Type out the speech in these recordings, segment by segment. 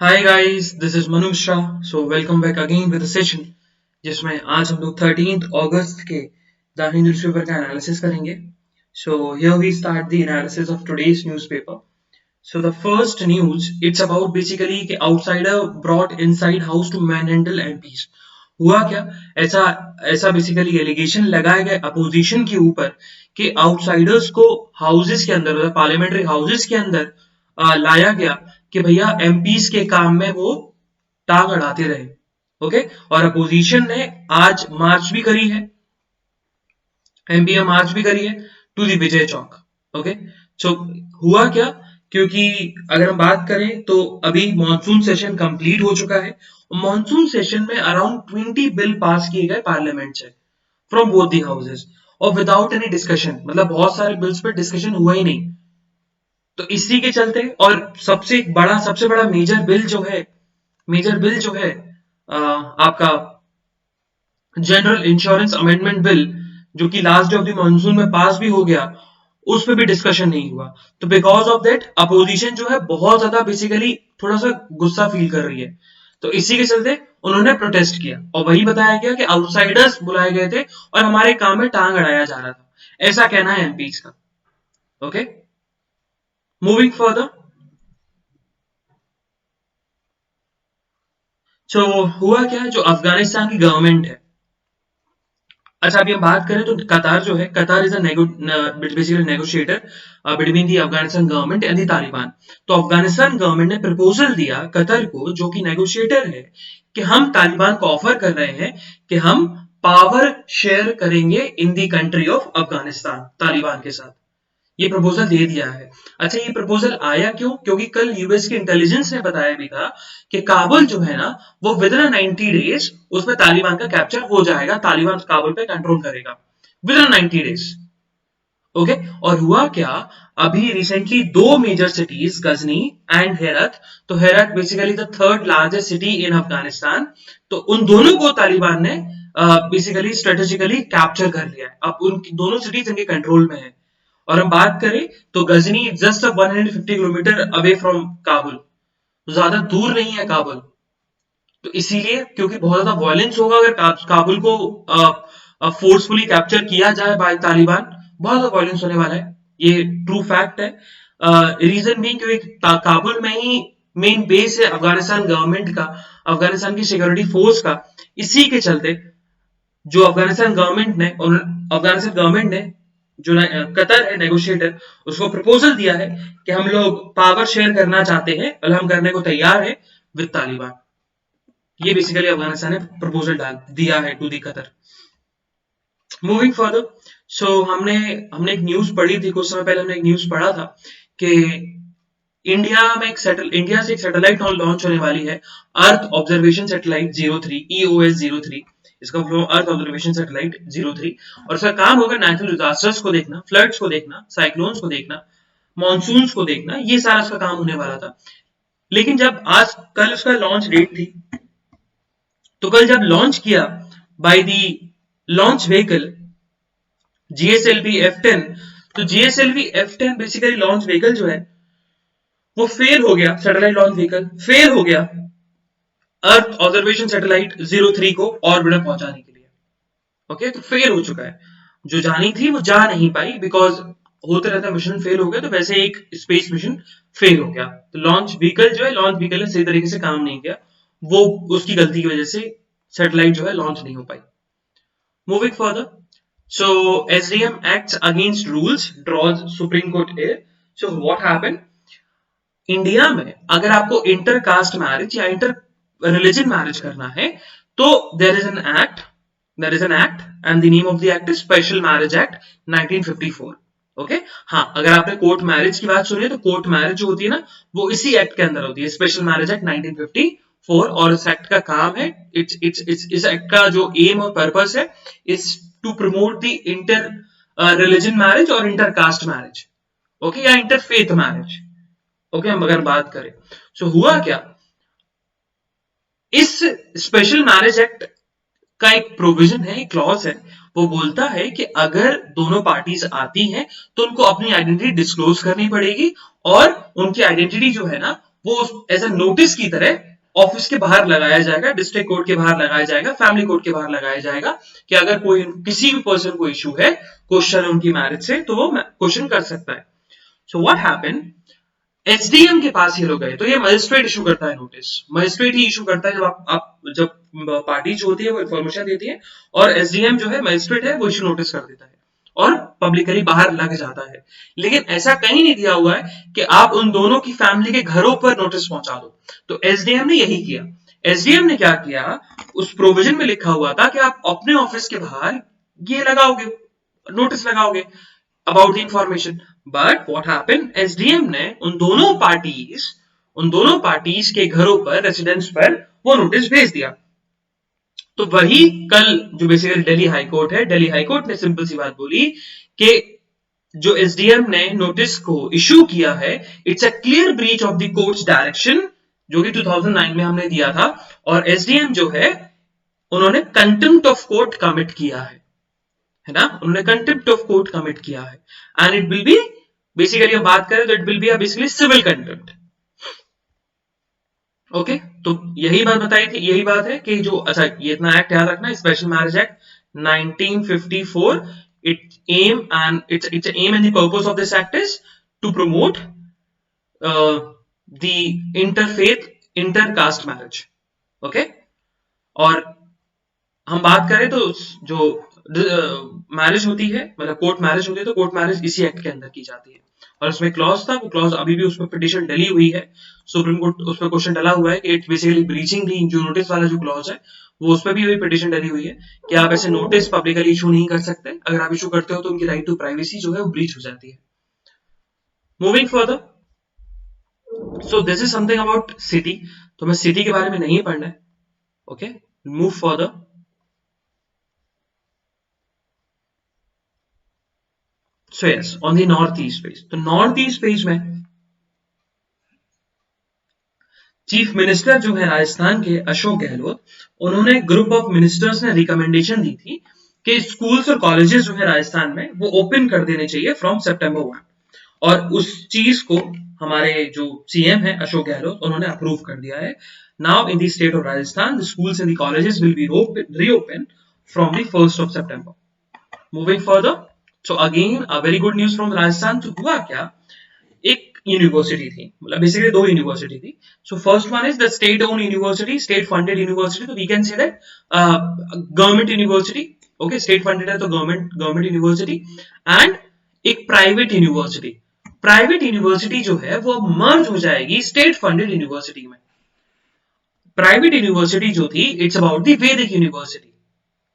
Hi guys, this is Manu Mishra. So welcome back again with session जिसमें आज हम लोग 13 अगस्त के द हिंदू न्यूज़पेपर का एनालिसिस करेंगे। So here we start the analysis of today's newspaper. So the first news it's about basically कि outsider brought inside house to manhandle MPs. हुआ क्या? ऐसा ऐसा बेसिकली एलिगेशन लगाए गए अपोजिशन के ऊपर कि आउटसाइडर्स को हाउसेस के अंदर मतलब पार्लियामेंट्री हाउसेस के अंदर लाया गया कि भैया एमपीज के काम में वो टांग अड़ाते रहे। ओके, और अपोजिशन ने आज मार्च भी करी है, एमपी में मार्च भी करी है to the Vijay Chowk. Okay, सो हुआ क्या? क्योंकि अगर हम बात करें तो अभी मॉनसून सेशन कंप्लीट हो चुका है। मॉनसून सेशन में अराउंड 20 बिल पास किए गए पार्लियामेंट से फ्रॉम बोथ दी हाउसेस और विदाउट एनी डिस्कशन, मतलब बहुत सारे बिल्स पे डिस्कशन हुआ ही नहीं। तो इसी के चलते और सबसे बड़ा मेजर बिल जो है आपका जनरल इंश्योरेंस अमेंडमेंट बिल, जो कि last day of the monsoon में पास भी हो गया, उस पर भी डिस्कशन नहीं हुआ। तो बिकॉज ऑफ दैट अपोजिशन जो है बहुत ज्यादा बेसिकली थोड़ा सा गुस्सा फील कर रही है। तो इसी के चलते उन्होंने प्रोटेस्ट किया और वही बताया गया कि आउटसाइडर्स बुलाए गए थे और हमारे काम में टांग अड़ाया जा रहा था, ऐसा कहना है एमपीज का। Okay, moving further. सो हुआ क्या? जो अफगानिस्तान की गवर्नमेंट है, अच्छा अभी हम बात करें तो कतार जो है, कतार is basically negotiator between the Afghanistan government and the Taliban. तो अफगानिस्तान गवर्नमेंट ने प्रपोजल दिया कतर को, जो कि नेगोशिएटर है, कि हम तालिबान को ऑफर कर रहे हैं कि हम पावर शेयर करेंगे in the country of Afghanistan Taliban के साथ। ये प्रपोजल दे दिया है। अच्छा, ये प्रपोजल आया क्यों? क्योंकि कल यूएस के इंटेलिजेंस ने बताया भी था कि काबुल जो है ना, वो विद इन 90 डेज उसमें तालिबान का कैप्चर हो जाएगा, तालिबान काबुल पे कंट्रोल करेगा विद इन 90 डेज। ओके, और हुआ क्या? अभी रिसेंटली दो major cities Ghazni and Herat, तो Herat basically the third largest city in Afghanistan, तो उन दोनों को तालिबान ने बेसिकली स्ट्रेटेजिकली कैप्चर कर लिया है। अब उन दोनों सिटीज इनके कंट्रोल में है। और हम बात करें तो Ghazni just 150 kilometre away from Kabul, तो ज्यादा दूर नहीं है काबुल। तो इसीलिए क्योंकि बहुत ज्यादा वायलेंस होगा अगर काबुल को फोर्सफुली कैप्चर किया जाए बाय तालिबान, बहुत ज्यादा वायलेंस होने वाला है, ये ट्रू फैक्ट है। रीजन भी क्योंकि काबुल में ही मेन बेस है अफगानिस्तान गवर्नमेंट का, अफगानिस्तान की सिक्योरिटी फोर्स का। इसी के चलते जो अफगानिस्तान गवर्नमेंट ने जो कतर है नेगोशिएटर, उसको प्रपोजल दिया है कि हम लोग पावर शेयर करना चाहते हैं और हम करने को तैयार है विद तालिबान। ये बेसिकली अफगानिस्तान ने प्रपोजल डाल दिया है to the Qatar. Moving further, so हमने एक न्यूज पढ़ी थी, कुछ समय पहले हमने एक न्यूज पढ़ा था कि इंडिया से एक सैटेलाइट लॉन्च होने वाली है, अर्थ ऑब्जर्वेशन सैटेलाइट 03 EOS-03। इसका फुल अर्थ ऑब्जर्वेशन सैटेलाइट 03, और इसका काम होगा नेचुरल डिजास्टर्स को देखना, फ्लड्स को देखना, साइक्लोन्स को देखना, मॉनसून्स को देखना, ये सारा इसका काम होने वाला था। लेकिन जब आज कल उसका लॉन्च डेट थी, तो कल जब लॉन्च किया by the launch vehicle GSLV F10, तो GSLV F10 basically launch vehicle जो है वो फेल हो गया, सैटेलाइट लॉन्च व्हीकल फेल हो गया अर्थ ऑब्जर्वेशन सैटेलाइट 03 को ऑर्बिट में पहुंचाने के लिए। ओके, तो फेल हो चुका है। जो जानी थी वो जा नहीं पाई, बिकॉज होते रहता मिशन फेल हो गया, तो वैसे एक स्पेस मिशन फेल हो गया। तो लॉन्च व्हीकल ने सही तरीके से काम नहीं किया, वो उसकी गलती की वजह से सैटेलाइट जो है लॉन्च नहीं हो पाई। Moving further, so SDM acts against rules draws supreme court ire. So what happened? India में अगर आपको इंटर कास्ट मैरिज या इंटर रिलीजन मैरिज करना है, तो there is an act and the name of the act is special marriage act 1954। Okay, हाँ, अगर आपने कोर्ट मैरिज की बात सुनी है, तो कोर्ट मैरिज जो होती है ना, वो इसी एक्ट के अंदर होती है, स्पेशल मैरिज एक्ट 1954। और इस एक्ट का काम है, इस एक्ट का जो एम और पर्पस है is to promote the inter religion marriage और इंटर कास्ट मैरिज, ओके, या इंटर फेथ मैरिज। ओके, हम अगर बात करें, सो हुआ क्या? इस स्पेशल मैरिज एक्ट का एक प्रोविजन है, एक क्लॉज है, वो बोलता है कि अगर दोनों पार्टीज आती हैं तो उनको अपनी आइडेंटिटी डिस्क्लोज करनी पड़ेगी, और उनकी आइडेंटिटी जो है ना, वो एज अ नोटिस की तरह ऑफिस के बाहर लगाया जाएगा, डिस्ट्रिक्ट कोर्ट के बाहर लगाया जाएगा, फैमिली कोर्ट के बाहर लगाया जाएगा कि अगर कोई किसी भी पर्सन को इशू है क्वेश्चन उनकी मैरिज से तो वो क्वेश्चन कर सकता है। सो व्हाट हैपेंड, एसडीएम के पास ये लोग गए, तो ये मजिस्ट्रेट इशू करता है नोटिस, मजिस्ट्रेट ही इशू करता है जब जब पार्टी जो होती है वो इन्फॉर्मेशन देती है, और एसडीएम जो है मजिस्ट्रेट है वो इशू नोटिस कर देता है और पब्लिकली बाहर लग जाता है। लेकिन ऐसा कहीं नहीं दिया हुआ है कि आप उन दोनों की फैमिली के घरों पर नोटिस पहुंचा दो। तो एसडीएम ने यही किया। एसडीएम ने क्या किया, उस प्रोविजन में लिखा हुआ था कि आप अपने ऑफिस के बाहर ये लगाओगे, नोटिस लगाओगे about the information. But what happened, SDM ने उन दोनों पार्टीज के घरों पर, रेसिडेंस पर वो नोटिस भेज दिया। तो वही कल जो बेसिकली दिल्ली हाईकोर्ट है, दिल्ली हाईकोर्ट ने सिंपल सी बात बोली कि जो एसडीएम ने नोटिस को इशू किया है, it's a clear breach of the courts direction, जो कि 2009 में हमने दिया था, और एसडीएम जो है उन्होंने कंटेम्प्ट ऑफ कोर्ट कमिट किया है ना, उन्होंने कंटेम्प्ट ऑफ कोर्ट कमिट किया है, and it will be, basically हम बात करें तो it will be basically civil contempt. Okay, तो यही बात बताई थी, यही बात है कि जो, अच्छा ये इतना एक्ट याद रखना, special marriage act 1954, its aim and the purpose of this act is to promote the interfaith intercaste marriage. Okay, और हम बात करें तो जो मैरिज होती है, मतलब कोर्ट मैरिज होती है, तो कोर्ट मैरिज इसी एक्ट के अंदर की जाती है। और उसमें क्लॉज था, वो क्लॉज अभी भी उस पर पिटिशन डली हुई है, सुप्रीम कोर्ट उस पर क्वेश्चन डला हुआ है कि इट बेसिकली ब्रीचिंग दी, जो नोटिस वाला जो क्लॉज है वो उस पर भी वही पिटिशन डली हुई है कि आप ऐसे नोटिस पब्लिकली इशू नहीं कर सकते, अगर आप इशू करते हो तो उनकी राइट टू प्राइवेसी जो है वो ब्रीच हो जाती है। Moving further, so this is something about city, तो मैं सिटी के बारे में नहीं पढ़ना है। Okay, move further. So yes, on the northeast page, तो नॉर्थ ईस्ट पेज में चीफ मिनिस्टर जो है राजस्थान के अशोक गहलोत, उन्होंने ग्रुप ऑफ मिनिस्टर्स ने रिकमेंडेशन दी थी कि स्कूल्स और कॉलेजेस जो है राजस्थान में वो ओपन कर देने चाहिए फ्रॉम सितंबर 1, और उस चीज को हमारे जो सीएम है अशोक गहलोत, उन्होंने अप्रूव कर दिया है। Now in the state of Rajasthan, the schools and the colleges will be reopen from the 1st of September. Moving further, so again a very good news from Rajasthan. तो हुआ क्या, एक यूनिवर्सिटी थी, मतलब बेसिकली दो यूनिवर्सिटी थी। So first one is the state own university, state funded university, तो we can say that government university. Okay, state funded है तो गवर्नमेंट यूनिवर्सिटी। एंड एक प्राइवेट यूनिवर्सिटी, प्राइवेट यूनिवर्सिटी जो है वो मर्ज हो जाएगी स्टेट फंडेड यूनिवर्सिटी में। प्राइवेट यूनिवर्सिटी जो थी, it's about the Vedic university,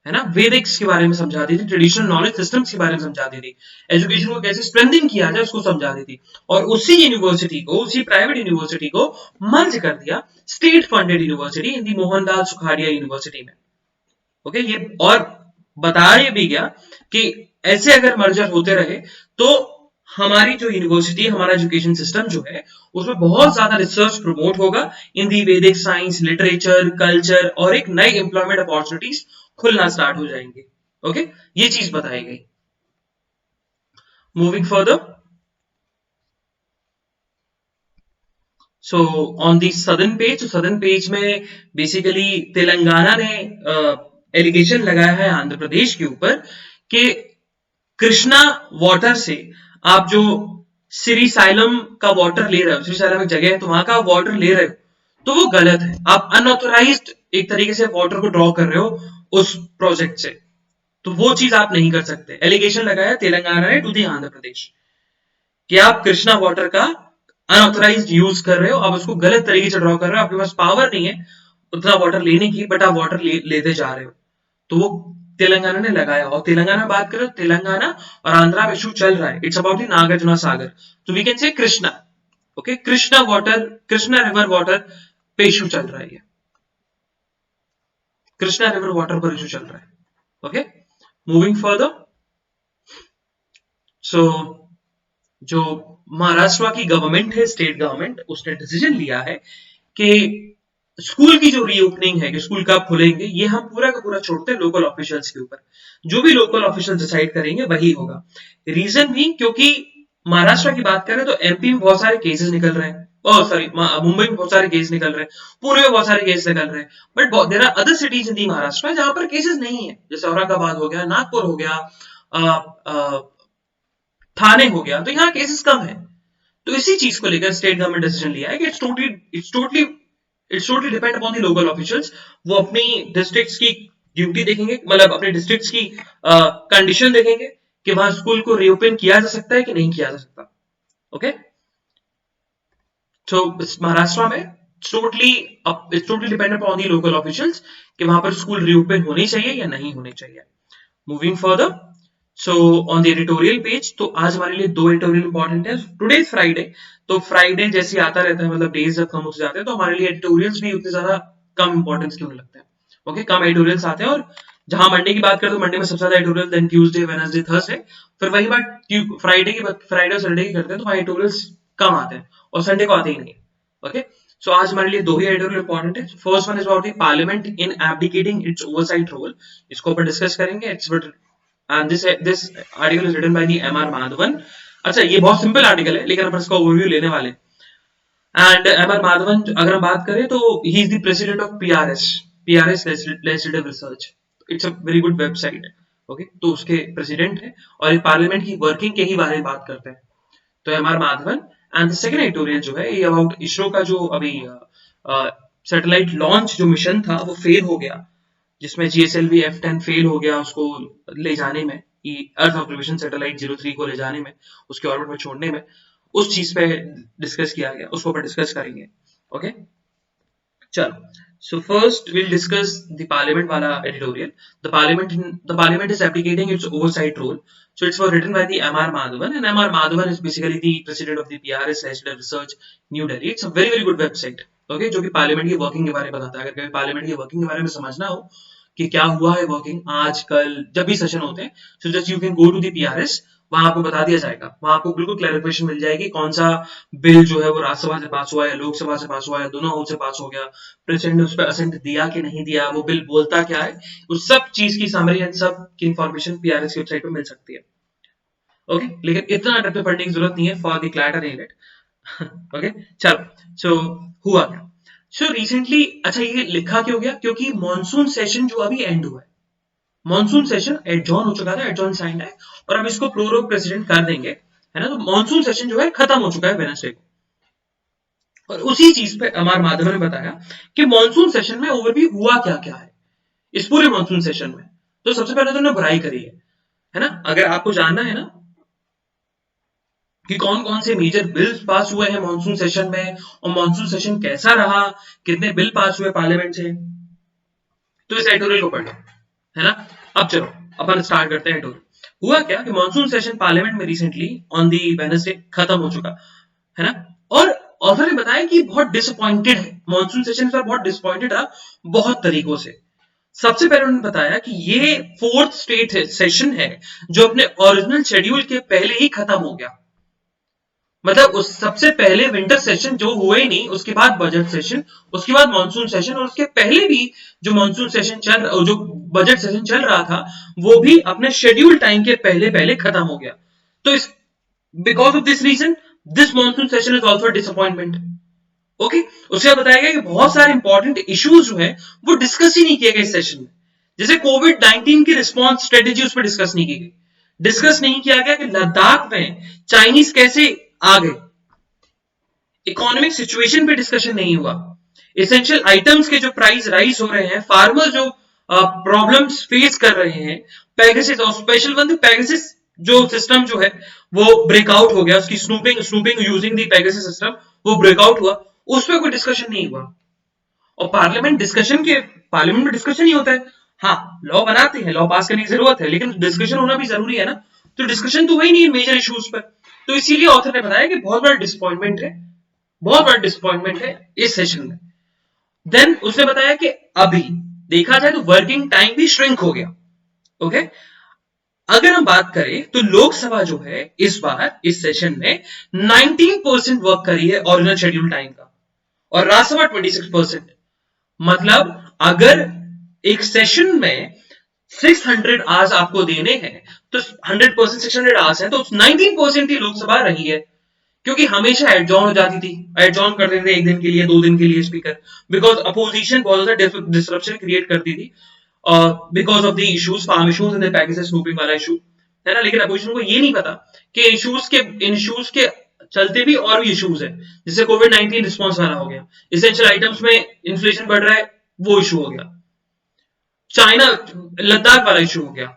है ना, वेदिक्स के बारे में समझाती थी, ट्रेडिशनल नॉलेज सिस्टम्स के बारे में समझाती थी, एजुकेशन को कैसे स्ट्रेंथन किया जाए उसको समझाती थी। और उसी यूनिवर्सिटी को, उसी प्राइवेट यूनिवर्सिटी को मर्ज कर दिया स्टेट फंडेड यूनिवर्सिटी इन दी मोहनलाल सुखाड़िया यूनिवर्सिटी में। ओके, ये और बताया भी गया कि ऐसे अगर मर्जर होते रहे तो हमारी जो यूनिवर्सिटी, हमारा एजुकेशन सिस्टम जो है उसमें बहुत ज्यादा रिसर्च प्रमोट होगा इन दी वैदिक साइंस, लिटरेचर, कल्चर, और एक नई एम्प्लॉयमेंट अपॉर्चुनिटीज खुलना स्टार्ट हो जाएंगे। ओके, ये चीज बताई गई। Moving further, so on the southern page में बेसिकली तेलंगाना ने एलिगेशन लगाया है आंध्र प्रदेश के ऊपर कि कृष्णा वाटर से आप जो श्रीसाइलम का वाटर ले रहे हो, श्रीसाइलम एक जगह है तो वहां का वाटर ले रहे हो, तो वो गलत है। आप अनऑथोराइज्ड एक तरीके से वाटर को ड्रॉ कर रहे हो उस प्रोजेक्ट से, तो वो चीज आप नहीं कर सकते। एलिगेशन लगाया तेलंगाना ने टू दी आंध्र प्रदेश कि आप कृष्णा वाटर का अनऑथराइज्ड यूज कर रहे हो, आप उसको गलत तरीके से ड्रॉ कर रहे हो, आपके पास पावर नहीं है उतना वाटर लेने की, बट आप वाटर लेते जा रहे हो। तो वो तेलंगाना ने लगाया। और तेलंगाना में बात करें, तेलंगाना और आंध्रा में इशू चल रहा है, it's about the Nagarjuna Sagar, तो we can say Krishna. Okay, Krishna water, Krishna river water पे इशू चल रहा है, कृष्णा रिवर वाटर पर इशू चल रहा है। ओके, मूविंग फर्दर, सो जो महाराष्ट्र की गवर्नमेंट है, स्टेट गवर्नमेंट, उसने डिसीजन लिया है कि स्कूल की जो रीओपनिंग है, कि स्कूल कब खुलेंगे, ये हम पूरा का पूरा छोड़ते हैं लोकल ऑफिशियल्स के ऊपर। जो भी लोकल ऑफिशियल डिसाइड करेंगे वही होगा। रीजन भी, क्योंकि महाराष्ट्र की बात करें तो एमपी में बहुत सारे केसेस निकल रहे हैं, ओह सॉरी, मुंबई में बहुत सारे केस निकल रहे हैं, पुणे में बहुत सारे केस निकल रहे हैं, but there are other cities in the Maharashtra जहां पर केसेस नहीं है, जैसे औरंगाबाद हो गया, नागपुर हो गया, थाने हो गया, तो यहाँ केसेस कम है। तो इसी चीज को लेकर स्टेट गवर्नमेंट डिसीजन लिया है कि it's totally depend upon the local officials. वो अपनी डिस्ट्रिक्ट्स की ड्यूटी देखेंगे, मतलब अपने डिस्ट्रिक्ट्स की कंडीशन देखेंगे कि वहां स्कूल को रीओपन किया जा सकता है कि नहीं किया जा सकता। ओके, तो महाराष्ट्र में it's totally depend upon the local officials कि वहां पर स्कूल रीओपन होनी चाहिए या नहीं होनी चाहिए। Moving further, so on the editorial page, तो आज हमारे लिए दो एडिटोरियल इंपॉर्टेंट है। टुडे इज फ्राइडे, तो फ्राइडे जैसे आता रहता है, मतलब डेज जब कम होते जाते हैं, तो हमारे लिए एडिटोरियल्स भी उतने ज्यादा कम इंपॉर्टेंस क्यों लगते हैं। ओके, कम एडिटोरियल्स आते हैं, और जहां मंडे की बात करें तो मंडे में सबसे ज्यादा editorial, then Tuesday, Wednesday, Thursday, फिर वही बात फ्राइडे की, फ्राइडे और संडे की करते हैं, तो वहां एडिटोरियल्स कम आते हैं और संडे को आते ही नहीं। ओके, सो आज हमारे लिए दो ही एडिटोरियल इंपॉर्टेंट है। First one is about the parliament in abdicating its oversight role, इसको ऊपर डिस्कस करेंगे। And this article is written by the M R Madhavan. अच्छा, ये बहुत सिंपल आर्टिकल है, लेकिन अपन इसका ओवरव्यू लेने वाले। एंड एम आर माधवन, अगर हम बात करें तो he is the president of PRS legislative research. It's a very good website. Okay, तो उसके प्रेसिडेंट है और पार्लियामेंट की वर्किंग के ही बारे में बात करते हैं, तो M R Madhavan. And the second editorial जो है ये अबाउट इसरो का जो अभी सैटेलाइट लॉन्च जो मिशन था वो फेल हो गया, जिसमें जीएसएलवी F10 फेल हो गया उसको ले जाने में, अर्थ ऑब्जर्वेशन सैटेलाइट 03 को ले जाने में, उसके ऑर्बिट में छोड़ने में, उस चीज पे डिस्कस किया गया, उसको पर डिस्कस करेंगे। ओके, चलो, so first we'll discuss the parliament wala editorial. The parliament is abdicating its oversight role, so it's written by the MR Madhavan, and MR Madhavan is basically the president of the PRS Legislative Research, New Delhi. It's a very very good website. Okay, जो कि parliament की working के बारे में बताता है। अगर कभी पार्लियामेंट की वर्किंग के बारे में समझना हो कि क्या हुआ है वर्किंग आजकल जब भी सेशन होते हैं, so just you can go to the PRS, वहां आपको बता दिया जाएगा, वहां आपको बिल्कुल क्लैरिफिकेशन मिल जाएगी कौन सा बिल जो है वो राज्यसभा से पास हुआ है, लोकसभा से पास हुआ है, दोनों हाउस से पास हो गया, प्रेसिडेंट ने उस पर असेंट दिया कि नहीं दिया, वो बिल बोलता क्या है, उस सब चीज की समरी एंड सब की इंफॉर्मेशन पीआरएस की वेबसाइट पर मिल सकती है। ओके, लेकिन इतना डेप्थ में पढ़ने की जरूरत नहीं है for the clatter inlet. Okay, चलो, सो हुआ क्या, सो रिसेंटली, अच्छा ये लिखा क्यों गया, क्योंकि मॉनसून सेशन जो अभी एंड हुआ है, मॉनसून सेशन एडजॉर्न हो चुका था, एडजॉर्न साइंड है, और अब इसको प्रोरोग प्रेसिडेंट कर देंगे, है ना। तो मॉनसून सेशन जो है खत्म हो चुका है वेडनेसडे को, और उसी चीज पे एम आर माधवन ने बताया कि मॉनसून सेशन में ओवरव्यू हुआ क्या क्या है इस पूरे मॉनसून सेशन में। तो सबसे पहले तो उन्होंने बुराई करी है ना। अगर आपको जानना है ना कि कौन कौन से मेजर बिल्स पास हुए हैं मॉनसून सेशन में, और मॉनसून सेशन कैसा रहा, कितने बिल पास हुए पार्लियामेंट से, तो इस एडिटोरियल को पढ़ लो, है ना। अब चलो अपन स्टार्ट करते हैं एडिटोरियल। हुआ क्या कि मॉनसून सेशन पार्लियामेंट में रिसेंटली ऑन दी वेडनेसडे खत्म हो चुका है ना, और ऑथर ने बताया कि बहुत डिसअपॉइंटेड है मॉनसून सेशन पर, बहुत डिसअपॉइंटेड रहा बहुत तरीकों से। सबसे पहले उन्होंने बताया कि ये फोर्थ स्टेट सेशन है जो अपने ओरिजिनल शेड्यूल के पहले ही खत्म हो गया, मतलब उस सबसे पहले विंटर सेशन जो हुए ही नहीं, उसके बाद बजट सेशन, उसके बाद मॉनसून सेशन, और उसके पहले भी जो मॉनसून सेशन जो बजट सेशन चल रहा था वो भी अपने शेड्यूल टाइम के पहले पहले खत्म हो गया। तो इस because of this reason this monsoon session is also disappointment. Okay, उसके बाद बताया गया कि बहुत सारे इंपॉर्टेंट इश्यूज जो है वो डिस्कस ही नहीं किए गए इस सेशन में, जैसे कोविड-19 की रिस्पॉन्स स्ट्रेटेजी उस पर डिस्कस नहीं की गई, डिस्कस नहीं किया गया कि लद्दाख में चाइनीज कैसे आ गए, इकोनॉमिक सिचुएशन पे डिस्कशन नहीं हुआ, एसेंशियल आइटम्स के जो प्राइस राइज हो रहे हैं, फार्मर जो प्रॉब्लम्स फेस कर रहे हैं, पेगासस और स्पेशल वन पेगासस जो सिस्टम जो है वो ब्रेकआउट हो गया, उसकी snooping using the Pegasus system वो ब्रेकआउट हुआ, उस पर कोई डिस्कशन नहीं हुआ। और पार्लियामेंट में डिस्कशन ही होता है, हाँ लॉ बनाते हैं, लॉ पास करने की जरूरत है, लेकिन डिस्कशन होना भी जरूरी है ना, तो डिस्कशन तो वही नहीं है मेजर इश्यूज पर। तो इसीलिए ऑथर ने बताया कि बहुत बड़ा डिसअपॉइंटमेंट है इस सेशन में। देन उसने बताया कि अभी देखा जाए तो वर्किंग टाइम भी श्रिंक हो गया। ओके, अगर हम बात करें तो लोकसभा जो है इस बार इस सेशन में 19% वर्क करी है ओरिजिनल शेड्यूल टाइम का, और राज्यसभा 26%। मतलब अगर एक सेशन में 600 आवर्स आपको देने हैं तो 100% 600 आवर्स है, तो 19% ही लोकसभा रही है। क्योंकि हमेशा एडजॉर्न हो जाती थी, एडजॉर्न कर देते थे एक दिन के लिए, 2 दिन के लिए स्पीकर, बिकॉज अपोजिशन बहुत ज्यादा डिसरप्शन क्रिएट करती थी, because of the issues, farm issues and package snooping वाला इशू है ना। लेकिन अपोजिशन को ये नहीं पता कि इश्यूज के चलते भी और भी इश्यूज है, जैसे कोविड-19 रिस्पॉन्स वाला हो गया, इसेंशियल आइटम्स में इन्फ्लेशन बढ़ रहा है, वो इशू हो गया, चाइना लद्दाख वाला इशू हो गया।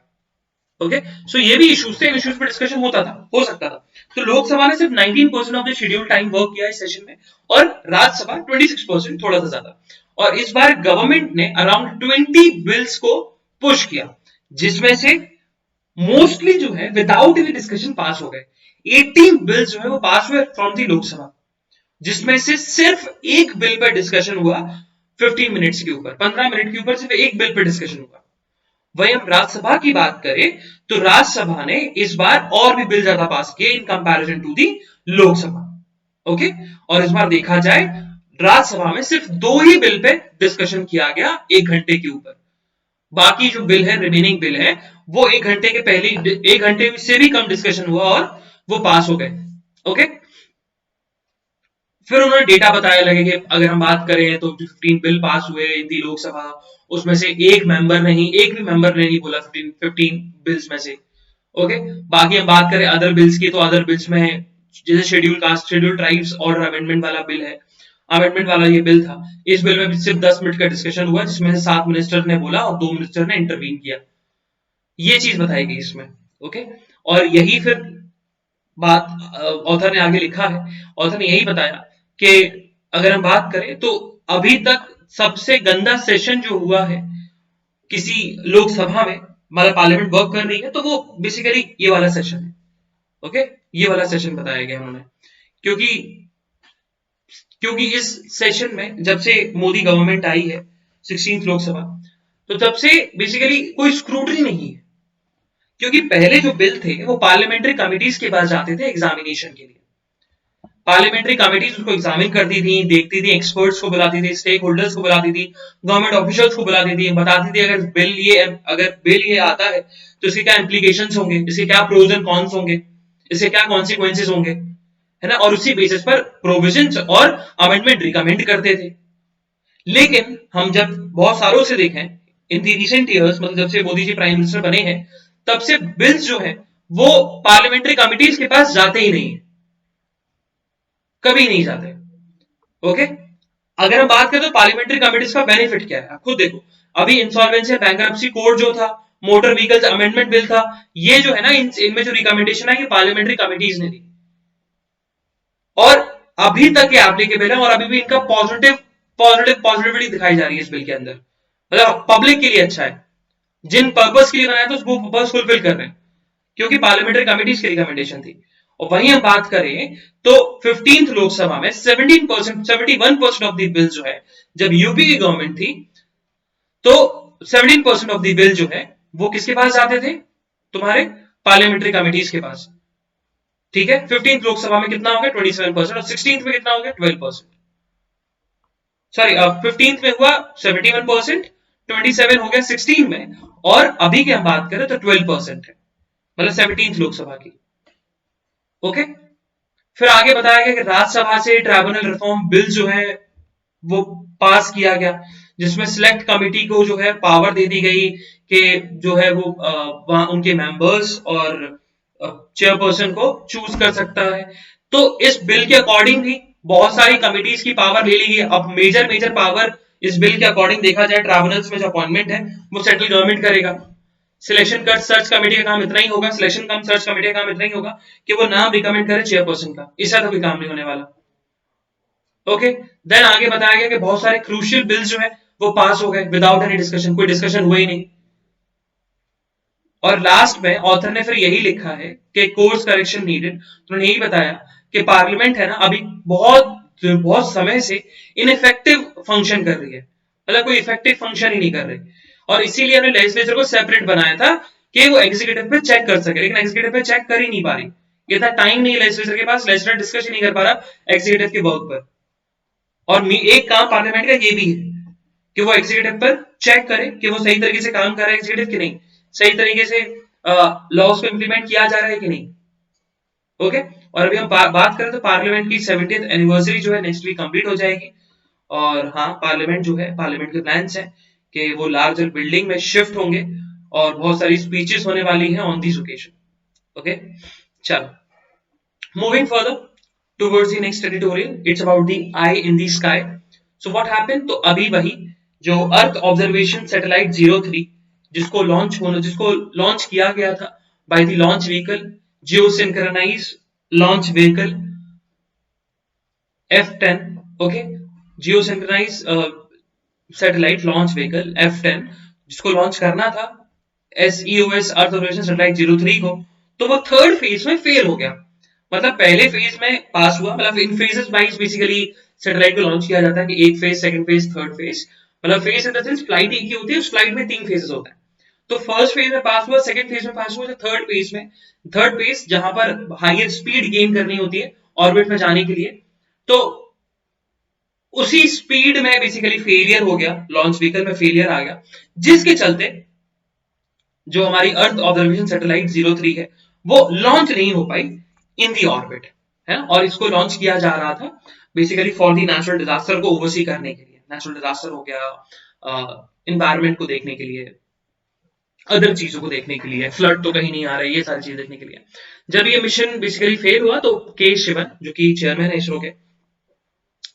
ओके, सो ये भी इश्यूज थे, इश्यूज पे डिस्कशन होता था, हो सकता था। तो लोकसभा ने सिर्फ 19% of the schedule time work किया इस सेशन में, और राज्यसभा 26%, थोड़ा सा ज्यादा। और इस बार गवर्नमेंट ने अराउंड 20 बिल्स को पुश किया, जिसमें से मोस्टली जो है विदाउट एनी डिस्कशन पास हो गए। 18 बिल्स जो है वो पास हुए फ्रॉम दी लोकसभा, जिसमें से सिर्फ एक बिल पर डिस्कशन हुआ 15 मिनट्स के ऊपर, 15 मिनट के ऊपर सिर्फ एक बिल पर डिस्कशन हुआ। वही हम राज्यसभा की बात करें तो राज्यसभा ने इस बार और भी बिल ज्यादा पास किए in comparison to the Lok Sabha. Okay, और इस बार देखा जाए राज्यसभा में सिर्फ 2 ही बिल पे डिस्कशन किया गया 1 घंटे के ऊपर, बाकी जो बिल है, रिमेनिंग बिल है, वो 1 घंटे के पहले, 1 घंटे से भी कम डिस्कशन हुआ और वो पास हो गए। ओके, फिर उन्होंने डेटा बताया लगे कि अगर हम बात करें तो 15 बिल पास हुए इन दी लोकसभा, उसमें से एक भी मेंबर ने नहीं बोला 15 बिल्स में से। ओके, बाकी हम बात करें अदर बिल्स की, तो अदर बिल्स में जैसे schedule caste, schedule tribes order amendment वाला बिल है, अमेंडमेंट वाला ये बिल था। इस बिल में भी सिर्फ 10 मिनट का डिस्कशन हुआ, जिसमें से 7 मिनिस्टर ने बोला और 2 मिनिस्टर ने इंटरवीन किया। ये चीज बताई गई इसमें। ओके, और यही फिर बात ऑथर ने आगे लिखा है, ऑथर ने यही बताया कि अगर हम बात करें तो अभी तक सबसे गंदा सेशन जो हुआ है किसी लोकसभा में, मतलब पार्लियामेंट वर्क कर रही है, तो वो बेसिकली ये वाला सेशन है। ओके, ये वाला सेशन बताया गया उन्होंने, क्योंकि क्योंकि इस सेशन में जब से मोदी गवर्नमेंट आई है, 16th लोकसभा, तो तब से बेसिकली कोई स्क्रूटनी नहीं है, क्योंकि पहले जो बिल थे वो पार्लियामेंट्री कमिटीज के पास जाते थे एग्जामिनेशन के लिए, पार्लियामेंट्री कमिटीज उसको एग्जामिन करती थी, देखती थी, एक्सपर्ट्स को बुलाती थी, स्टेक होल्डर्स को बुलाती थी, गवर्नमेंट ऑफिशियल्स को बुलाती थी, बताती थी अगर बिल ये आता है तो इसके क्या इंप्लीकेशंस होंगे, इसके क्या प्रोज एंड कॉन्स होंगे, इसके क्या कॉन्सिक्वेंसेस होंगे, है ना, और उसी बेसिस पर प्रोविजंस और अमेंडमेंट रिकमेंड करते थे। लेकिन हम जब बहुत सालों से देखें इन दी रिसेंट ईयर्स, मतलब जब से मोदी जी प्राइम मिनिस्टर बने हैं, तब से बिल्स जो है वो पार्लियामेंट्री कमिटीज के पास जाते ही नहीं है, कभी नहीं जाते। ओके, अगर हम बात करें तो पार्लियामेंट्री कमिटीज का बेनिफिट क्या है, आप खुद देखो। अभी इंसॉल्वेंसी एंड बैंक्रप्सी कोड जो था, मोटर व्हीकल्स अमेंडमेंट बिल था, ये जो है ना, इनमें जो रिकमेंडेशन है ये पार्लियामेंट्री कमिटीज ने दी, और अभी तक ये एप्लीकेबल है, और अभी भी इनका पॉजिटिविटी दिखाई जा रही है इस बिल के अंदर, मतलब पब्लिक के लिए अच्छा है, जिन पर्पस के लिए बनाया था वो पर्पस फुलफिल कर रहे हैं, क्योंकि पार्लियामेंट्री कमिटीज की रिकमेंडेशन थी। और वहीं हम बात करें तो 15th लोकसभा में 71% ऑफ द बिल जो है, जब यूपी की गवर्नमेंट थी तो 17% ऑफ द बिल जो है वो किसके पास जाते थे, तुम्हारे पार्लियामेंट्री कमिटीज के पास। ठीक है, 15th लोकसभा में कितना हो गया 27%, और 16th में कितना हो गया 12%, सॉरी 15th में हुआ 71%, 27 हो गया 16 में, और अभी की हम बात करें तो 12% है, मतलब 17th लोकसभा की। ओके, फिर आगे बताया गया कि राज्यसभा से ट्राइब्यूनल रिफॉर्म बिल जो है वो पास किया गया, जिसमें सिलेक्ट कमिटी को जो है पावर दे दी गई कि जो है वो वहां उनके मेंबर्स और चेयरपर्सन को चूज कर सकता है। तो इस बिल के अकॉर्डिंग भी बहुत सारी कमिटीज की पावर ले ली गई। अब मेजर मेजर पावर इस बिल के अकॉर्डिंग देखा जाए, ट्राइब्यूनल्स में जो अपॉइंटमेंट है वो सेंट्रल गवर्नमेंट करेगा। सिलेक्शन कट सर्च कमेटी का काम इतना ही होगा, सिलेक्शन कम सर्च कमेटी का काम इतना ही होगा कि वो नाम रिकमेंड करे चेयरपर्सन का, इससे तो कोई काम नहीं होने वाला। ओके, देन आगे बताया गया कि बहुत सारे क्रूशियल बिल्स जो है वो पास हो गए विदाउट एनी डिस्कशन, कोई डिस्कशन हुआ ही नहीं। और लास्ट में ऑथर ने फिर यही लिखा है कि कोर्स करेक्शन नीडेड, तो उन्होंने यही बताया कि पार्लियामेंट है ना अभी बहुत बहुत समय से इनइफेक्टिव फंक्शन कर रही है, मतलब कोई इफेक्टिव फंक्शन ही नहीं कर रही, और इसीलिए हमने लेजिस्लेचर को सेपरेट बनाया था कि वो एग्जीक्यूटिव पे चेक कर सके, लेकिन एग्जीक्यूटिव पे चेक कर ही नहीं पा रही, इतना टाइम नहीं है लेजिस्लेचर के पास, लेजिस्लेचर डिस्कस ही नहीं कर पा रहा एग्जीक्यूटिव के वर्क पर। और एक काम पार्लियामेंट का ये भी है कि वो एग्जीक्यूटिव पर चेक करे कि वो सही तरीके से काम कर रहा है एग्जीक्यूटिव कि नहीं, सही तरीके से लॉज को इंप्लीमेंट किया जा रहा है कि नहीं। ओके। और अभी हम बात करें तो पार्लियामेंट की 70th एनिवर्सरी जो है नेक्स्ट वीक कंप्लीट हो जाएगी। और हाँ, पार्लियामेंट जो है, पार्लियामेंट के प्लान्स हैं कि वो लार्जर बिल्डिंग में शिफ्ट होंगे और बहुत सारी स्पीचेस होने वाली हैं ऑन दिस ओकेजन। ओके, चलो, moving further towards the next editorial, it's about the eye in the sky. So what happened? तो अभी वही जो अर्थ ऑब्जर्वेशन सैटेलाइट 03 जिसको लॉन्च किया गया था by the launch vehicle geosynchronize launch vehicle F10, okay, geosynchronize satellite launch vehicle F10 जिसको launch करना था SEOS अर्थ ऑब्जर्वेशन सैटेलाइट 03 को, तो वो थर्ड फेज में फेल हो गया। मतलब पहले फेज में पास हुआ, मतलब in phases wise basically satellite को लॉन्च किया जाता है कि एक phase, second phase, third phase, मतलब phase in the sense flight एक ही होती है, उस फ्लाइट में 3 फेजेस होते हैं। तो फर्स्ट फेज में पास हुआ, सेकंड फेज में पास हुआ, तो थर्ड फेज जहां पर हायर स्पीड गेन करनी होती है ऑर्बिट में जाने के लिए, तो उसी स्पीड में बेसिकली फेलियर हो गया, लॉन्च व्हीकल में फेलियर आ गया, जिसके चलते जो हमारी अर्थ ऑब्जर्वेशन सैटेलाइट 03 है वो लॉन्च नहीं हो पाई इन दी ऑर्बिट, है ना। और इसको लॉन्च किया जा रहा था basically for the natural disaster को ओवरसी करने के लिए, नेचुरल डिजास्टर हो गया, इन्वायरमेंट को देखने के लिए, अदर चीजों को देखने के लिए, फ्लड तो कहीं नहीं आ रहा है, ये सारी चीज देखने के लिए। जब ये मिशन बेसिकली फेल हुआ तो के शिवन जो कि चेयरमैन है इसरो के,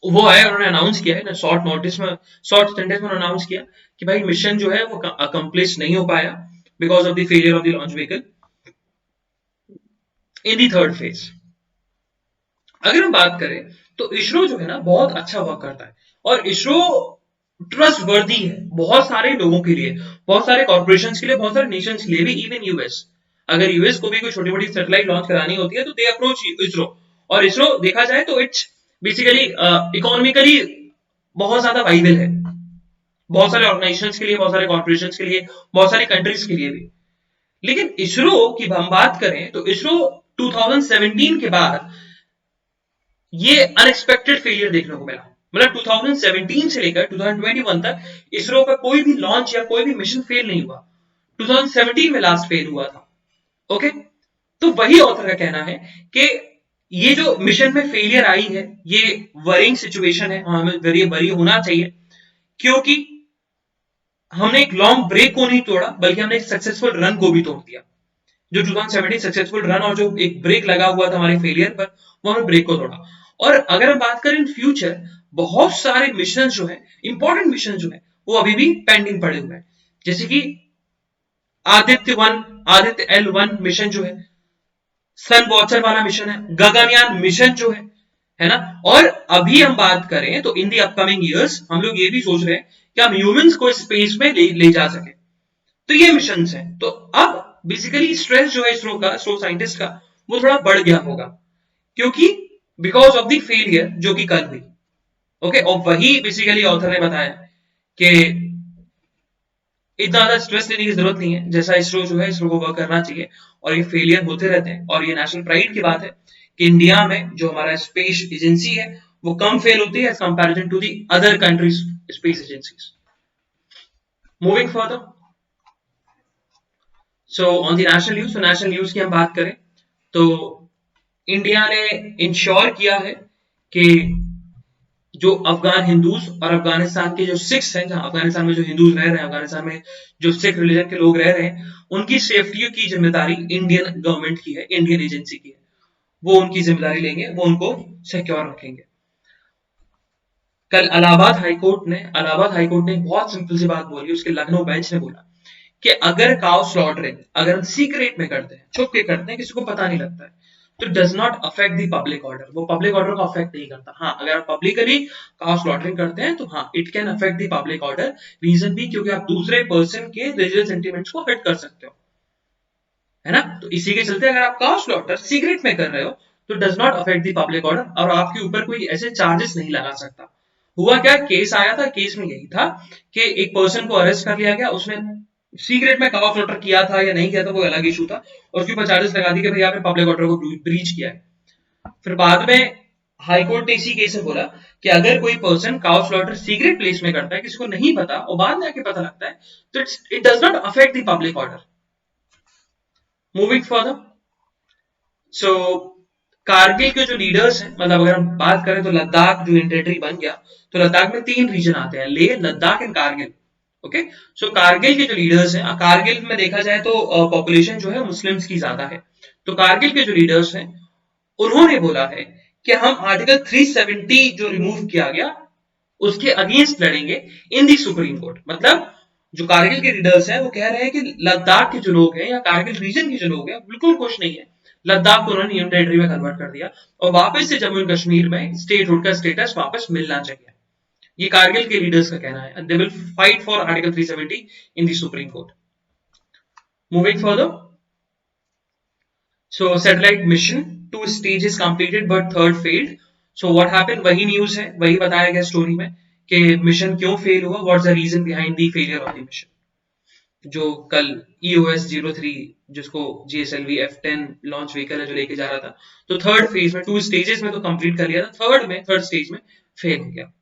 वो आए, उन्होंने अनाउंस किया है शॉर्ट सेंटेंस में अनाउंस किया कि भाई मिशन जो है वो अकम्प्लिश नहीं हो पाया because of the failure of the launch vehicle in the third phase. अगर हम बात करें तो इसरो जो है ना बहुत अच्छा वर्क करता है, और इसरो ट्रस्ट वर्दी है बहुत सारे लोगों के लिए, बहुत सारे कॉर्पोरेशन के लिए, बहुत सारे नेशन के लिए भी, इवन यूएस। अगर यूएस को भी कोई छोटी मोटी सैटेलाइट लॉन्च करानी होती है तो दे अप्रोच इसरो, और इसरो देखा जाए तो इट्स बेसिकली इकोनॉमिकली बहुत ज्यादा वाइबल है, बहुत सारे ऑर्गेनाइजेशंस के लिए, बहुत सारे कॉर्पोरेशन के लिए, बहुत सारी कंट्रीज के लिए भी। लेकिन इसरो की हम बात करें तो इसरो 2017 के बाद ये अनएक्सपेक्टेड फेलियर देखने को मिला। मतलब 2017 से लेकर 2021 तक इसरो का कोई भी लॉन्च या कोई भी मिशन फेल नहीं हुआ, 2017 में लास्ट फेल हुआ था। ओके, तो वही ऑथर का कहना है कि ये जो मिशन में फेलियर आई है ये वरिंग सिचुएशन है, हमें वरी होना चाहिए, क्योंकि हमने एक लॉन्ग ब्रेक को नहीं तोड़ा बल्कि हमने एक सक्सेसफुल रन को भी तोड़ दिया। जो 2017 सक्सेसफुल रन और जो एक ब्रेक लगा हुआ था हमारे फेलियर पर, वो हमने ब्रेक को तोड़ा। और अगर हम बात करें इन फ्यूचर, बहुत सारे मिशन जो है, इंपॉर्टेंट मिशन जो है, वो अभी भी पेंडिंग पड़े हुए हैं। जैसे कि आदित्य L1 मिशन जो है, सन वॉचर वाला मिशन है, गगनयान मिशन जो है ना। और अभी हम बात करें तो इन दी अपकमिंग ईयर्स हम लोग ये भी सोच रहे हैं कि हम ह्यूमंस को स्पेस में ले जा सके, तो ये मिशन हैं। तो अब बेसिकली स्ट्रेस जो है इसरो साइंटिस्ट का वो थोड़ा बढ़ गया होगा, क्योंकि बिकॉज ऑफ द फेलियर जो कि कल हुई। ओके, और वही बेसिकली ऑथर ने बताया कि इतना ज्यादा स्ट्रेस लेने की जरूरत नहीं है, जैसा इसरो जो है इसरो को वर्क करना चाहिए, और ये फेलियर होते रहते हैं। और ये नेशनल प्राइड की बात है कि इंडिया में जो हमारा स्पेस एजेंसी है वो कम फेल होती है as comparison to the other countries space agencies. Moving further, so on the national news, तो नेशनल न्यूज की हम बात करें तो इंडिया ने इंश्योर किया है कि जो अफगान हिंदूज और अफगानिस्तान के जो सिख्स हैं, जहां अफगानिस्तान में जो हिंदूज रह रहे हैं, अफगानिस्तान में जो सिख रिलीजन के लोग रह रहे हैं, उनकी सेफ्टी की जिम्मेदारी इंडियन गवर्नमेंट की है, इंडियन एजेंसी की है। वो उनकी जिम्मेदारी लेंगे, वो उनको सिक्योर रखेंगे। कल इलाहाबाद हाईकोर्ट ने बहुत सिंपल सी बात बोली, उसके लखनऊ बेंच ने बोला कि अगर काउ स्लॉटरिंग अगर हम सीक्रेट में करते हैं, छुप के करते हैं, किसी को पता नहीं लगता है, तो does not affect the public order, वो पब्लिक ऑर्डर को अफेक्ट नहीं करता। हाँ, अगर आप पब्लिकली काउ स्लॉटरिंग करते हैं तो हाँ, it can affect the public order. Reason भी क्योंकि आप दूसरे पर्सन के रिलीजियस सेंटिमेंट्स को हर्ट कर सकते हो, है ना। तो इसी के चलते अगर आप काउ स्लॉटर सीक्रेट में कर रहे हो तो does not affect the public order, और आपके ऊपर कोई ऐसे चार्जेस नहीं लगा सकता। हुआ क्या, केस आया था, केस में यही था कि एक पर्सन को अरेस्ट कर लिया गया, उसने सीक्रेट में काउ स्लॉटर किया था या नहीं किया था वो अलग इशू था, और उसके ऊपर चार्जेस लगा दी कि भाई आपने पब्लिक ऑर्डर को ब्रीच किया है। फिर बाद में हाईकोर्ट ने इसी केस में बोला कि अगर कोई person cow slaughter secret place में करता है, किसी को नहीं पता और बाद में आके पता लगता है, तो it does not affect the public order. Moving further, so Kargil के जो लीडर्स हैं, मतलब अगर हम बात करें तो लद्दाख जो टेरिटरी बन गया, तो लद्दाख में 3 रीजन आते हैं, लेह, लद्दाख एंड कारगिल। ओके, सो कारगिल के जो लीडर्स हैं, कारगिल में देखा जाए तो पॉपुलेशन जो है मुस्लिम्स की ज्यादा है। तो कारगिल के जो लीडर्स हैं, उन्होंने बोला है कि हम आर्टिकल 370 जो रिमूव किया गया उसके अगेंस्ट लड़ेंगे इन दी सुप्रीम कोर्ट। मतलब जो कारगिल के लीडर्स हैं वो कह रहे हैं कि लद्दाख के जो लोग हैं या कारगिल रीजन के जो लोग हैं बिल्कुल खुश नहीं है, लद्दाख को उन्होंने यूनियन टेरिटरी में कन्वर्ट कर दिया और वापस से जम्मू एंड कश्मीर में स्टेटहुड का स्टेटस वापस मिलना चाहिए। ये कारगिल के लीडर्स का कहना है। They will fight for article 370 in the supreme court. Moving further, so satellite mission 2 stages completed but third failed. So what happened, वही न्यूज है, वही बताया गया स्टोरी में कि मिशन क्यों फेल हुआ, what's the reason behind the failure of the mission. जो कल EOS 03 जिसको GSLV F10 लॉन्च व्हीकल है जो लेके जा रहा था, तो थर्ड फेज में 2 स्टेजेस में तो कंप्लीट कर लिया था, थर्ड स्टेज में फेल हो गया।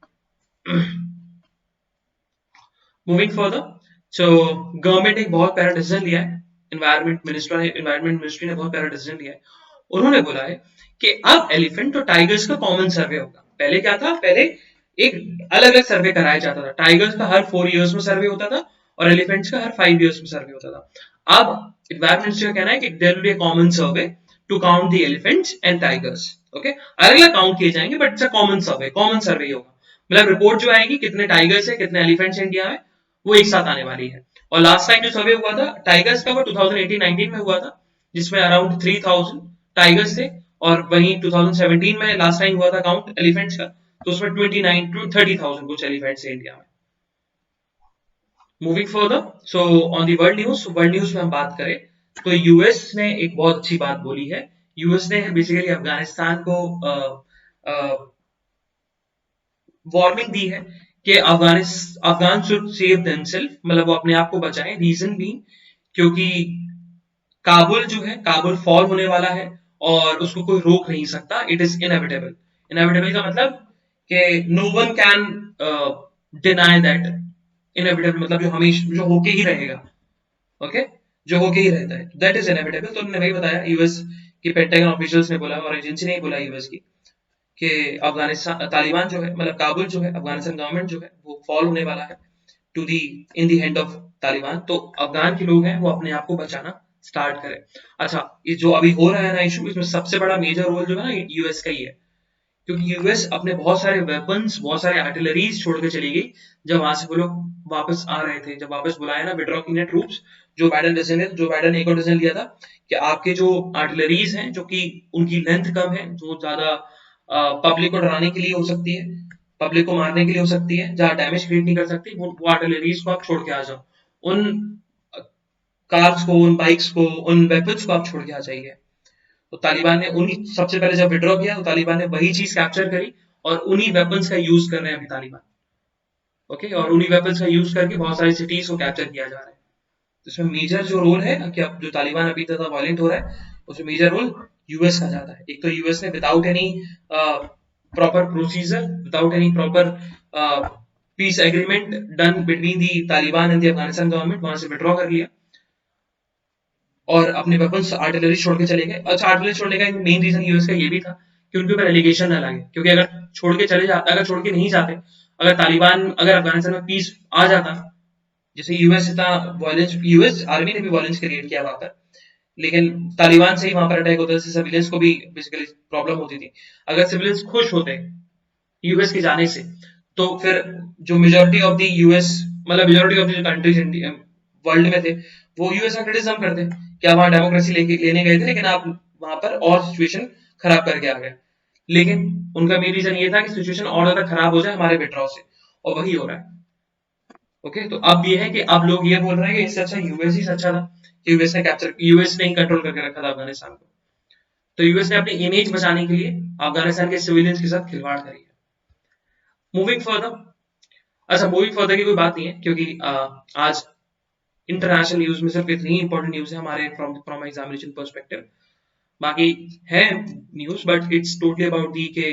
मूविंग फर्दर, सो गवर्नमेंट एक बहुत प्यारा डिसीजन लिया है, एनवायरमेंट मिनिस्ट्री ने बहुत प्यारा डिसीजन लिया है। उन्होंने बोला है कि अब एलिफेंट और टाइगर्स का कॉमन सर्वे होगा। पहले क्या था, पहले एक अलग अलग सर्वे कराया जाता था, टाइगर्स का हर 4 इयर्स में सर्वे होता था और एलिफेंट्स का हर 5 इयर्स में सर्वे होता था। अब एनवायरमेंट मिनिस्ट्री का कहना है कि there will be a common survey to count the elephants and tigers. Okay, अलग अलग काउंट किए जाएंगे but it's a common survey ही होगा। मतलब रिपोर्ट जो आएगी कितने टाइगर्स है कितने एलिफेंट्स इंडिया में, वो एक साथ आने वाली है। और लास्ट टाइम जो सर्वे हुआ था टाइगर्स का वो 2018-19 में हुआ था, जिसमें अराउंड 3000 टाइगर्स थे, और वहीं 2017 में लास्ट टाइम हुआ था काउंट एलिफेंट्स का, तो उसमें 29 to 30,000 कुछ एलिफेंट्स थे इंडिया में। Moving further, so on the world news में हम बात करें तो यूएस ने एक बहुत अच्छी बात बोली है। यूएस ने बेसिकली अफगानिस्तान को वार्निंग दी है कि अफगान शुड सेव देमसेल्फ, मतलब वो अपने आप को बचाएं। रीजन भी क्योंकि काबुल जो है, काबुल फॉल होने वाला है और उसको कोई रोक नहीं सकता। It is inevitable. इनएविटेबल का मतलब कि no one can deny that. Inevitable मतलब जो हमेशा जो होके ही रहेगा। ओके, जो होके ही रहता है, दैट इज इनएविटेबल। तो उन्होंने वही बताया, यूएस की पेंटागन ऑफिशियल्स ने बोला और एजेंसी ने ही बोला यूएस की, कि अफगानिस्तान तालिबान जो है, मतलब काबुल जो है, अफगानिस्तान गवर्नमेंट जो है वो फॉल होने वाला है to the in the hand of Taliban. तो अफगान के लोग हैं वो अपने आप को बचाना स्टार्ट करें। अच्छा, ये जो अभी हो रहा है ना इशू, इसमें सबसे बड़ा मेजर रोल जो है ना यूएस का ही है, क्योंकि यूएस अपने बहुत सारे वेपन्स, बहुत सारे आर्टिलरीज छोड़ के चली गई जब वहां से वो लोग वापस आ रहे थे, जब वापस बुलाया ना विड्रॉ की ट्रूप्स। जो बाइडन ने एक और डिसीजन लिया था कि आपके जो आर्टिलरीज हैं जो कि उनकी लेंथ कम है, जो ज्यादा पब्लिक को डराने के लिए हो सकती है, पब्लिक को मारने के लिए हो सकती है, जहां डैमेज क्रिएट नहीं कर सकती, वो आर्टिलरीज को आप छोड़ के आ जाओ। उन कार्स को, उन बाइक्स को, उन वेपन्स को आप छोड़ के आ जाइए। तो तालिबान ने उन्हीं सबसे पहले जब विड्रॉ किया तो तालिबान ने वही चीज कैप्चर करी और उन्हीं वेपन्स का यूज कर रहे हैं अभी तालिबान। ओके, और उन्हीं वेपन्स का यूज करके बहुत सारी सिटीज को कैप्चर किया जा रहा है। तो इसमें मेजर जो रोल है कि अब जो तालिबान अभी तक वायलेंट हो रहा है, उसमें मेजर रोल यूएस का जाता है। एक तो यूएस ने without any proper procedure, without any proper piece agreement done between the Taliban and the Afghanistan government, वहां से विड्रॉ कर लिया और अपने वेपन्स आर्टिलरी छोड़ के चले गए। अच्छा, आर्टिलरी छोड़ने का एक मेन रीजन यूएस का ये भी था कि उनके ऊपर एलिगेशन न लगे, क्योंकि अगर छोड़ के चले जाते, अगर छोड़ के नहीं जाते, अगर तालिबान, अगर अफगानिस्तान में पीस आ जाता, जैसे यूएस इतना वायलेंस, यूएस आर्मी ने भी वायलेंस क्रिएट किया वहां पर, लेकिन तालिबान से ही वहां पर अटैक होता है, सिविलियंस को भी बेसिकली प्रॉब्लम होती थी। अगर सिविलियंस खुश होते यूएस के जाने से, तो फिर जो मेजोरिटी ऑफ द यूएस, मतलब majority of the countries world में थे, वो यूएस का क्रिटिसिज्म करते कि आप वहां डेमोक्रेसी लेने गए थे लेकिन आप वहां पर और सिचुएशन खराब करके आ गए। लेकिन उनका मेन रीजन ये था कि सिचुएशन और ज्यादा खराब हो जाए हमारे विड्रॉ से, और वही हो रहा है। ओके, तो अब ये है कि अब लोग ये बोल रहे हैं कि इससे अच्छा यूएस ही अच्छा था, कि यूएस ने ही कंट्रोल करके रखा था अफगानिस्तान को। तो यूएस ने अपनी इमेज बचाने के लिए अफगानिस्तान के सिविलियंस के साथ खिलवाड़ करी है। मूविंग फर्दर, अच्छा मूविंग फर्दर की कोई बात नहीं है, क्योंकि आज इंटरनेशनल न्यूज में सिर्फ इतनी इंपॉर्टेंट न्यूज है हमारे फ्रॉम एग्जामिनेशन पर्सपेक्टिव। बाकी है news but it's totally about the के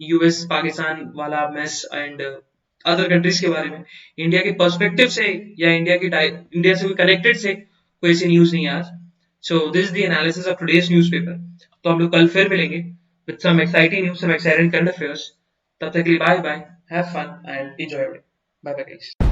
यूएस पाकिस्तान वाला मेस एंड अदर कंट्रीज के बारे में। इंडिया के पर्सपेक्टिव से या इंडिया से कनेक्टेड से कोई ऐसी न्यूज नहीं है आज। So this is the analysis of today's newspaper. तो हम लोग कल फिर मिलेंगे। with some exciting news, some exciting current affairs. तब तक के लिए bye bye, have fun and enjoy your day. Bye bye guys.